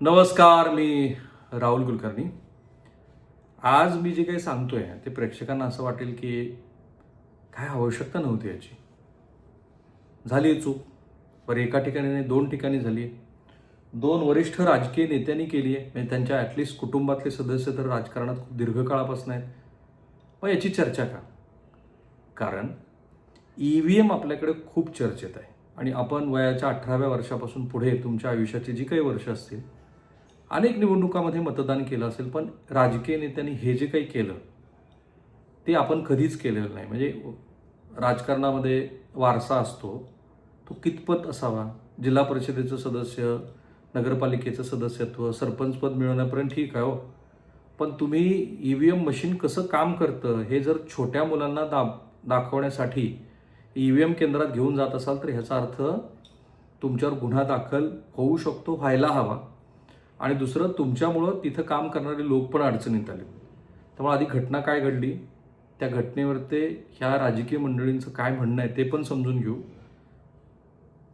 नमस्कार, मी राहुल कुलकर्णी. आज मी जे काही सांगतोय ते प्रेक्षकांना असं वाटेल की काय आवश्यकता नव्हती याची. झाली चूक. बरं, एका ठिकाणी नाही, दोन ठिकाणी झाली. दोन वरिष्ठ राजकीय नेत्यांनी केली आहे. म्हणजे त्यांच्या ॲटलिस्ट कुटुंबातले सदस्य तर राजकारणात खूप दीर्घकाळापासून आहेत. मग याची चर्चा का? कारण EVM आपल्याकडे खूप चर्चेत आहे आणि आपण वयाच्या 18व्या वर्षापासून पुढे तुमच्या आयुष्याची जी काही वर्ष असतील, अनेक निवडणुकामध्ये मतदान केलं असेल, पण राजकीय नेत्यांनी हे जे काही केलं ते आपण कधीच केलेलं नाही. म्हणजे राजकारणामध्ये वारसा असतो, तो कितपत असावा? जिल्हा परिषदेचं सदस्य, नगरपालिकेचं सदस्यत्व, सरपंचपद मिळवण्यापर्यंत ठीक आहे हो, पण तुम्ही EVM मशीन कसं काम करतं हे जर छोट्या मुलांना दाखवण्यासाठी EVM केंद्रात घेऊन जात असाल तर ह्याचा अर्थ तुमच्यावर गुन्हा दाखल होऊ शकतो, व्हायला हवा. आणि दुसरं, तुमच्यामुळं तिथं काम करणारे लोक पण अडचणीत आले. त्यामुळे आधी घटना काय घडली, त्या घटनेवर ते ह्या राजकीय मंडळींचं काय म्हणणं आहे ते पण समजून घेऊ.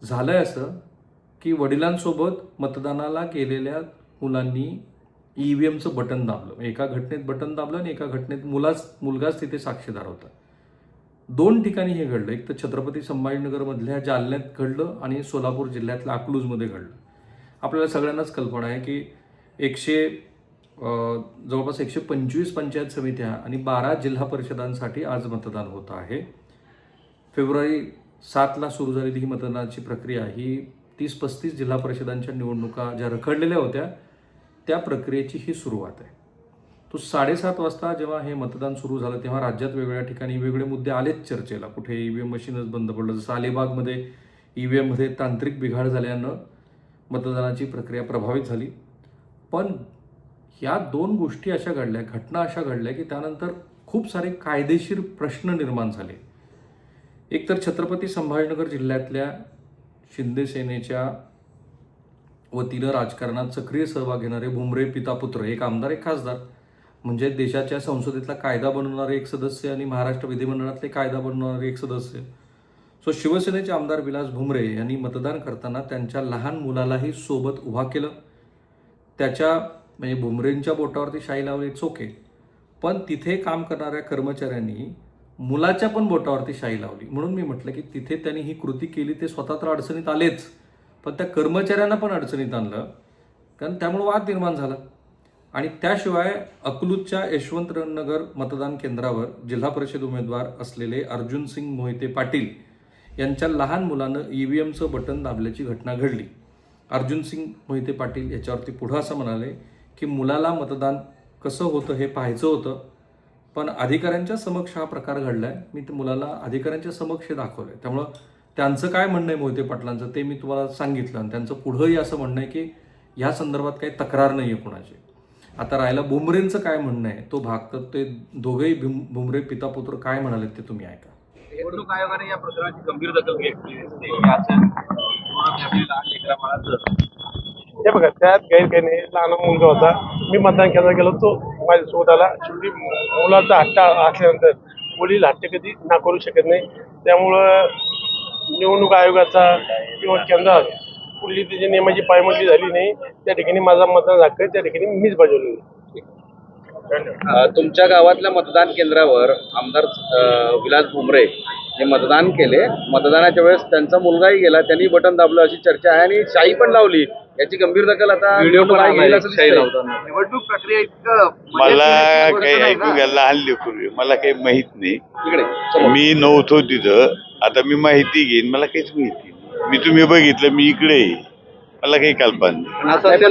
झालंय असं की वडिलांसोबत मतदानाला गेलेल्या मुलांनी EVMचं बटन दाबलं. एका घटनेत बटन दाबलं आणि एका घटनेत मुलगाच तिथे साक्षीदार होता. दोन ठिकाणी हे घडलं. एक तर छत्रपती संभाजीनगरमधल्या जालन्यात घडलं आणि सोलापूर जिल्ह्यातल्या अकलूजमध्ये घडलं. आपल्याला सगळ्यांनाच कल्पना आहे की जवळपास 125 पंचायत समित्या आणि 12 जिल्हा परिषदांसाठी आज मतदान होतं आहे. फेब्रुवारी 7ला सुरू झालेली ही मतदानाची प्रक्रिया ही 30-35 जिल्हा परिषदांच्या निवडणुका ज्या रखडलेल्या होत्या त्या प्रक्रियेची ही सुरुवात आहे. तो 7:30 वाजता जेव्हा हे मतदान सुरू झालं तेव्हा राज्यात वेगवेगळ्या ठिकाणी वेगवेगळे मुद्दे आलेच चर्चेला. कुठे EVM मशीनच बंद पडलं, जसं अलिबागमध्ये EVMमध्ये तांत्रिक बिघाड झाल्यानं मतदानाची प्रक्रिया प्रभावित झाली. पण ह्या दोन गोष्टी अशा घडल्या, घटना अशा घडल्या की त्यानंतर खूप सारे कायदेशीर प्रश्न निर्माण झाले. एक तर छत्रपती संभाजीनगर जिल्ह्यातल्या शिंदे सेनेच्या वतीनं राजकारणात सक्रिय सहभाग घेणारे भुमरे पिता पुत्र, एक आमदार एक खासदार, म्हणजे देशाच्या संसदेतला कायदा बनवणारे एक सदस्य आणि महाराष्ट्र विधिमंडळातले कायदा बनवणारे एक सदस्य. सो शिवसेनेचे आमदार विलास भुमरे यांनी मतदान करताना त्यांच्या लहान मुलालाही सोबत उभा केलं. म्हणजे भुमरेंच्या बोटावरती शाई लावली, इट्स ओके, पण तिथे काम करणाऱ्या कर्मचाऱ्यांनी मुलाच्या पण बोटावरती शाई लावली. म्हणून मी म्हटलं की तिथे त्यांनी ही कृती केली, ते स्वतः तर अडचणीत आलेच, पण त्या कर्मचाऱ्यांना पण अडचणीत आणलं, कारण त्यामुळे वाद निर्माण झाला. आणि त्याशिवाय अकलूजच्या यशवंतनगर मतदान केंद्रावर जिल्हा परिषद उमेदवार असलेले अर्जुनसिंग मोहिते पाटील यांच्या लहान मुलानं EVMचं बटन दाबल्याची घटना घडली. अर्जुनसिंग मोहिते पाटील याच्यावरती पुढं असं म्हणाले की मुलाला मतदान कसं होतं हे पाहायचं होतं, पण अधिकाऱ्यांच्या समक्ष हा प्रकार घडलाय, मी ते मुलाला अधिकाऱ्यांच्या समक्ष दाखवलंय. त्यामुळं त्यांचं काय म्हणणं आहे मोहिते पाटलांचं ते मी तुम्हाला सांगितलं, आणि त्यांचं पुढंही असं म्हणणं आहे की ह्या संदर्भात काही तक्रार नाही आहे कुणाची. आता राहिला भुमरेंचं काय म्हणणं आहे तो भाग, तर ते दोघेही भुमरे पिता पुत्र काय म्हणाले ते तुम्ही ऐका. निवडणूक आयोगाने या प्रकरणाची गंभीर दखल घेतली असते. लहान लेकराबाळाचं हे बघा, त्यात काही नाही. लहान मुलगा होता, मी मतदान केंद्रात गेलो, तो माझ्यासोबत आला. शेवटी मुलाचा हट्ट असल्यानंतर वडील हट्ट कधी ना करू शकत नाही. त्यामुळं निवडणूक आयोगाचा किंवा केंद्रात कुठली त्याची नियमाची पायमल्ली झाली नाही. त्या ठिकाणी माझा मतदान हक्क त्या ठिकाणी मीच बजावलेला. तुमच्या गावातल्या मतदान केंद्रावर आमदार विलास भुमरे हे मतदान केले. मतदानाच्या वेळेस त्यांचा मुलगाही गेला, त्यांनी बटन दाबलं अशी चर्चा आहे आणि शाई पण लावली. याची गंभीर दखल आता निवडणूक प्रक्रिया इतकं मला काही ऐकू घ्यायला हल्ली पूर्वी मला काही माहित नाही. इकडे मी नव्हतो तिथं, आता मी माहिती घेईन. मला काहीच माहिती नाही. मी तुम्ही बघितलं, मी इकडे मला काही कल्पना नाही.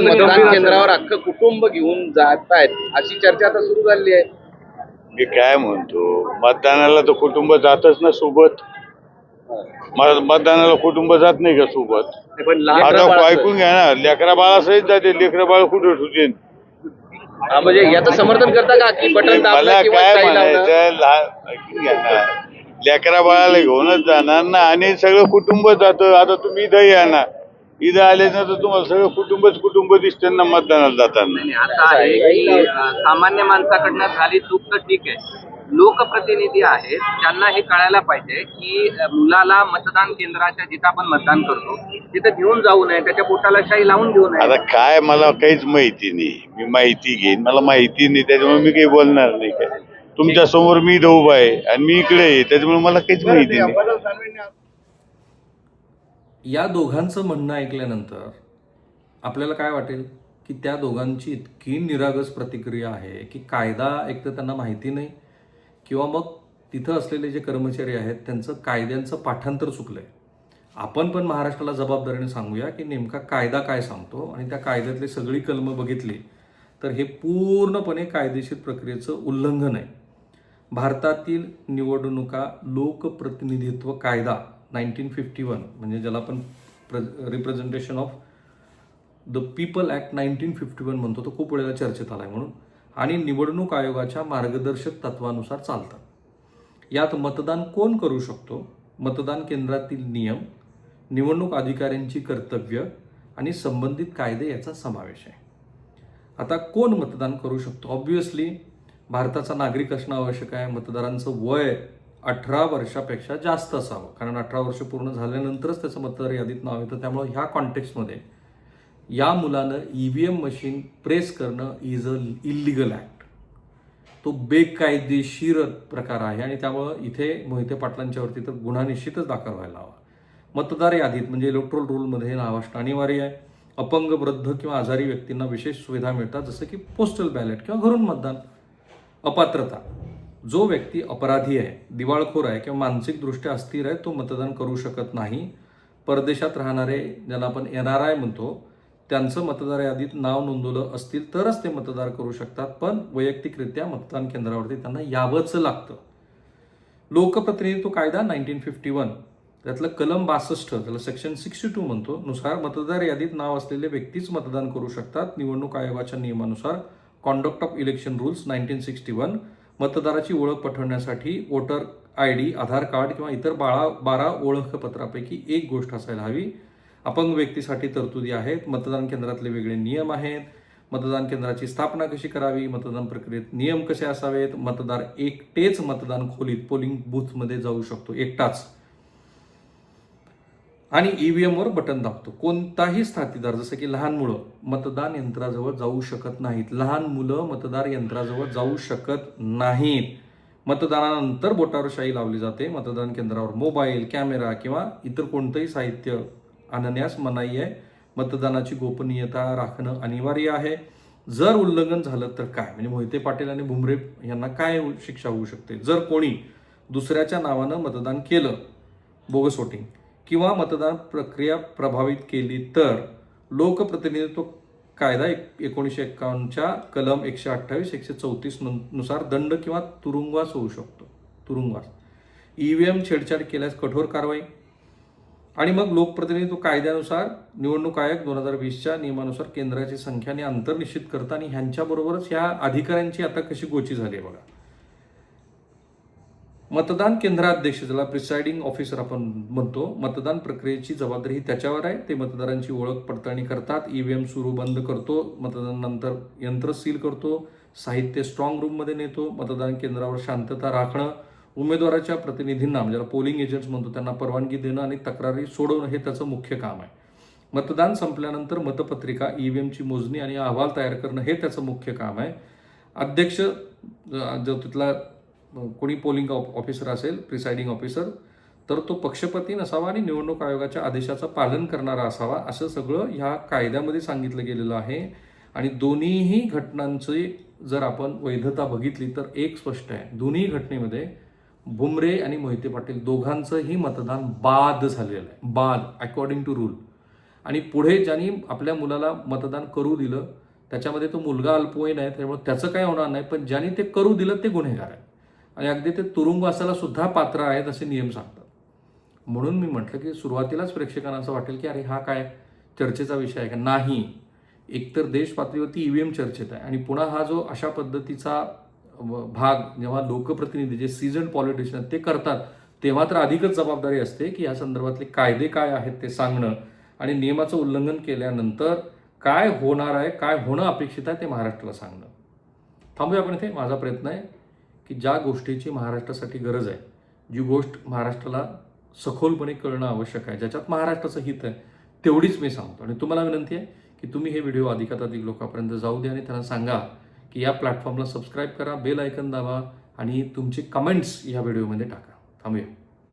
मतदान केंद्रावर अख्खं कुटुंब घेऊन जात आहेत अशी चर्चा आता सुरू झाली आहे. मी काय म्हणतो, मतदानाला तर कुटुंब जातच ना सोबत. मतदानाला कुटुंब जात नाही का सोबत? आता ऐकून घ्या ना, लेकरा बाळा सहित जाते. लेकरा बाळ कुठे ठेवते? म्हणजे याचं समर्थन करता का की बटन मला काय म्हणायचं, ऐकून घ्या ना, लेकरा बाळाला घेऊनच जाणार ना, आणि सगळं कुटुंब जातं. आता तुम्ही इथं या ना, इथं आले ना तर तुम्हाला सगळं कुटुंब दिसतं ना मतदानाला जाताना. आता आहे की सामान्य माणसाकडनं झाली चूक तर ठीक आहे, लोकप्रतिनिधी आहेत त्यांना हे कळायला पाहिजे की मुलाला मतदान केंद्राच्या जिथं आपण मतदान करतो तिथं घेऊन जाऊ नये, त्याच्या पोटाला शाई लावून घेऊ नये. आता काय मला काहीच माहिती नाही, मी माहिती घेईन, मला माहिती नाही त्याच्यामुळे मी काही बोलणार नाही. काय तुमच्या समोर मी इथं उभा आहे आणि मी इकडे आहे, त्याच्यामुळे मला काहीच माहिती नाही. या दोघांचं म्हणणं ऐकल्यानंतर आपल्याला काय वाटेल की त्या दोघांची इतकी निरागस प्रतिक्रिया आहे की कायदा एक तर त्यांना माहिती नाही किंवा मग तिथं असलेले जे कर्मचारी आहेत त्यांचं कायद्यांचं पाठांतर चुकलंय. आपण पण महाराष्ट्राला जबाबदारीने सांगूया की नेमका कायदा काय सांगतो आणि त्या कायद्यातली सगळी कलमं बघितली तर हे पूर्णपणे कायदेशीर प्रक्रियेचं उल्लंघन आहे. भारतातील निवडणुका लोकप्रतिनिधित्व कायदा 1951 म्हणजे ज्याला आपण representation of the people act 1951 म्हणतो, तो खूप वेळेला चर्चेत आला आहे म्हणून, आणि निवडणूक आयोगाच्या मार्गदर्शक तत्वानुसार चालतात. यात मतदान कोण करू शकतो, मतदान केंद्रातील नियम, निवडणूक अधिकाऱ्यांची कर्तव्य आणि संबंधित कायदे याचा समावेश आहे. आता कोण मतदान करू शकतो? ऑब्व्हियसली भारताचा नागरिक असणं आवश्यक आहे. मतदारांचं वय 18 वर्षापेक्षा जास्त असावं, कारण 18 वर्ष पूर्ण झाल्यानंतरच त्याचं मतदार यादीत नाव येतं. त्यामुळे ह्या कॉन्टेक्स्टमध्ये या मुलानं EVM मशीन प्रेस करणं इज अ इल्लिगल ॲक्ट. तो बेकायदेशीर प्रकार आहे आणि त्यामुळं इथे मोहिते पाटलांच्यावरती तर गुन्हा निश्चितच दाखल व्हायला हवा. मतदार यादीत म्हणजे इलेक्ट्रोल रूलमध्ये नाव असणं अनिवार्य आहे. अपंग, वृद्ध किंवा आजारी व्यक्तींना विशेष सुविधा मिळतात, जसं की पोस्टल बॅलेट किंवा घरून मतदान. अपात्रता, जो व्यक्ती अपराधी आहे, दिवाळखोर आहे किंवा मानसिकदृष्ट्या अस्थिर आहे तो मतदान करू शकत नाही. परदेशात राहणारे, ज्याला आपण NRI म्हणतो, त्यांचं मतदार यादीत नाव नोंदवलं असतील तरच ते मतदार करू शकतात, पण वैयक्तिकरित्या मतदान केंद्रावरती त्यांना यावंच लागतं. लोकप्रतिनिधित्व कायदा 1951 त्यातलं कलम 62 त्याला सेक्शन 62 म्हणतो नुसार मतदार यादीत नाव असलेले व्यक्तीच मतदान करू शकतात. निवडणूक आयोगाच्या नियमानुसार कॉन्डक्ट ऑफ इलेक्शन रूल्स 1961 मतदाराची ओळख पटवण्यासाठी वोटर ID, आधार कार्ड किंवा इतर 12 ओळखपत्रापैकी एक गोष्ट असायला हवी. अपंग व्यक्तीसाठी तरतुदी आहेत. मतदान केंद्रातले वेगळे नियम आहेत. मतदान केंद्राची स्थापना कशी करावी, मतदान प्रक्रियेत नियम कसे असावेत, मतदार एकटेच मतदान खोलीत पोलिंग बूथमध्ये जाऊ शकतो, एकटाच, आणि EVM वर बटन दाबतो. कोणताही साथीदार, जसं की लहान मुलं मतदान यंत्राजवळ जाऊ शकत नाहीत. लहान मुलं मतदार यंत्राजवळ जाऊ शकत नाहीत. मतदानानंतर बोटावर शाई लावली जाते. मतदान केंद्रावर मोबाईल, कॅमेरा किंवा इतर कोणतंही साहित्य आणण्यास मनाई आहे. मतदानाची गोपनीयता राखणं अनिवार्य आहे. जर उल्लंघन झालं तर काय, म्हणजे मोहिते पाटील आणि भुमरे यांना काय शिक्षा होऊ शकते? जर कोणी दुसऱ्याच्या नावानं मतदान केलं, बोगस वोटिंग, किंवा मतदान प्रक्रिया प्रभावित केली तर लोकप्रतिनिधित्व कायदा 1951च्या कलम 128, 134 नुसार दंड किंवा तुरुंगवास होऊ शकतो. तुरुंगवास. EVM छेडछाड केल्यास कठोर कारवाई. आणि मग लोकप्रतिनिधित्व कायद्यानुसार निवडणूक आयोग 2020च्या नियमानुसार केंद्राची संख्या आणि अंतर निश्चित करतं आणि ह्यांच्याबरोबरच ह्या अधिकाऱ्यांची आता कशी गोची झाली आहे बघा. मतदान केंद्राध्यक्ष, ज्याला प्रिसाइडिंग ऑफिसर आपण म्हणतो, मतदान प्रक्रियेची जबाबदारी ही त्याच्यावर आहे. ते मतदारांची ओळख पडताळणी करतात, EVM सुरू बंद करतो, मतदानानंतर यंत्र सील करतो, साहित्य स्ट्रॉंग रूममध्ये नेतो, मतदान केंद्रावर शांतता राखणं, उमेदवाराच्या प्रतिनिधींना, म्हणजे पोलिंग एजंट्स म्हणतो, त्यांना परवानगी देणं आणि तक्रारी सोडवणं हे त्याचं मुख्य काम आहे. मतदान संपल्यानंतर मतपत्रिका, EVMची मोजणी आणि अहवाल तयार करणं हे त्याचं मुख्य काम आहे. अध्यक्ष, जो तिथला कोणी पोलिंग ऑफिसर असेल, प्रिसाइडिंग ऑफिसर, तर तो पक्षपाती नसावा आणि निवडणूक आयोगाच्या आदेशाचं पालन करणारा असावा, असं सगळं ह्या कायद्यामध्ये सांगितलं गेलेलं आहे. आणि दोन्हीही घटनांची जर आपण वैधता बघितली तर एक स्पष्ट आहे, दोन्ही घटनेमध्ये भुमरे आणि मोहिते पाटील दोघांचंही मतदान बाद झालेलं आहे, बाद, अकॉर्डिंग टू रूल. आणि पुढे ज्यांनी आपल्या मुलाला मतदान करू दिलं त्याच्यामध्ये तो मुलगा अल्पवयीन आहे, त्यामुळे त्याचं काय होणार नाही, पण ज्यांनी ते करू दिलं ते गुन्हेगार आहे आणि अगदी ते तुरुंगवासाला सुद्धा पात्र आहेत असे नियम सांगतात. म्हणून मी म्हटलं की सुरुवातीलाच प्रेक्षकांना असं वाटेल की अरे हा काय चर्चेचा विषय आहे का? नाही. एकतर देश पातळीवरती EVM चर्चेत आहे आणि पुन्हा हा जो अशा पद्धतीचा भाग जेव्हा लोकप्रतिनिधी, जे सीझन्ड पॉलिटिशियन ते करतात, तेव्हा तर अधिकच जबाबदारी असते की या संदर्भातले कायदे काय आहेत ते सांगणं आणि नियमाचं उल्लंघन केल्यानंतर काय होणार आहे, काय होणं अपेक्षित आहे ते महाराष्ट्राला सांगणं. थांबूया आपण इथे. माझा प्रयत्न आहे की ज्या गोष्टीची महाराष्ट्रासाठी गरज आहे, जी गोष्ट महाराष्ट्राला सखोलपणे कळणं आवश्यक आहे, ज्याच्यात महाराष्ट्राचं हित आहे, तेवढीच मी सांगतो. आणि तुम्हाला विनंती आहे की तुम्ही हे व्हिडिओ अधिकात अधिक लोकांपर्यंत जाऊ द्या आणि त्यांना सांगा की या प्लॅटफॉर्मला सबस्क्राईब करा, बेल आयकन दाबा आणि तुमचे कमेंट्स या व्हिडिओमध्ये टाका. थांबूया.